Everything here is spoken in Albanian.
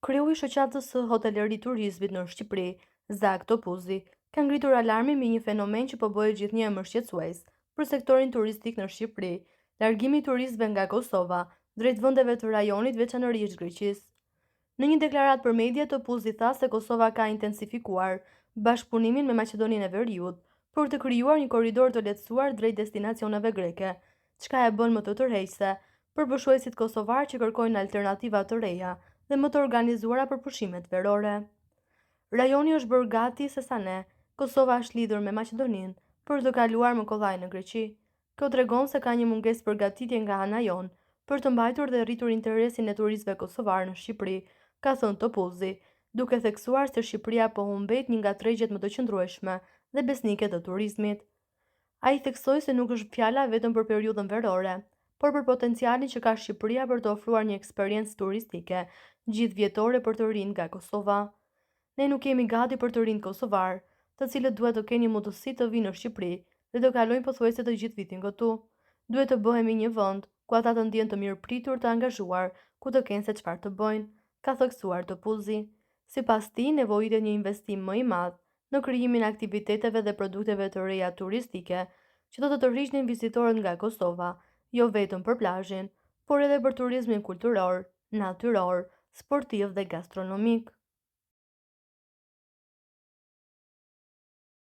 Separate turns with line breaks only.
Kreu i shoqatës së hotelëri turizmit në Shqipëri, Zak Topuzi, ka ngritur alarmin mbi një fenomen që po bëhet gjithnjë më shqetësues për sektorin turistik në Shqipëri, largimi i turistëve nga Kosova drejt vendeve të rajonit, veçanërisht Greqisë. Në një deklaratë për media, Topuzi tha se Kosova ka intensifikuar bashkëpunimin me Maqedoninë e Veriut për të krijuar një korridor të lehtësuar drejt destinacioneve greke, çka e bën më të tërheqëse për pushuesit kosovar që kërkojnë alternativa të reja dhe më të organizuara për pushimet verore. Rajoni është bërë gati se sa ne, Kosova është lidhur me Maqedoninë për të kaluar më kollaj në Greqi. Kjo tregon se ka një mungesë përgatitje nga ana jon për të mbajtur dhe rritur interesin e turistëve kosovar në Shqipëri, ka thënë Topuzi, duke theksuar se Shqipëria po humbet një nga tregjet më të qëndrueshme dhe besnike të turizmit. Ai theksoi se nuk është fjala vetëm për periudhën verore, por për potencialin që ka Shqipëria për të ofruar një eksperiencë turistike gjithvjetore për të rinj nga Kosova. Ne nuk jemi gati për të rinj kosovar, të cilët duhet të kenë një mundësi të vinë në Shqipëri dhe të kalojnë pothuajse të gjithë vitin këtu. Duhet të bëhemi një vend ku ata të ndjehen të mirëpritur, të angazhuar, ku të kenë se çfarë të bëjnë, ka theksuar Topuzi. Sipas tij, nevojitet një investim më i madh në krijimin e aktiviteteve dhe produkteve të reja turistike që do të tërhiqnin vizitorët nga Kosova, jo vetëm për plazhin, por edhe për turizmin kulturor, natyror, sportiv dhe gastronomik.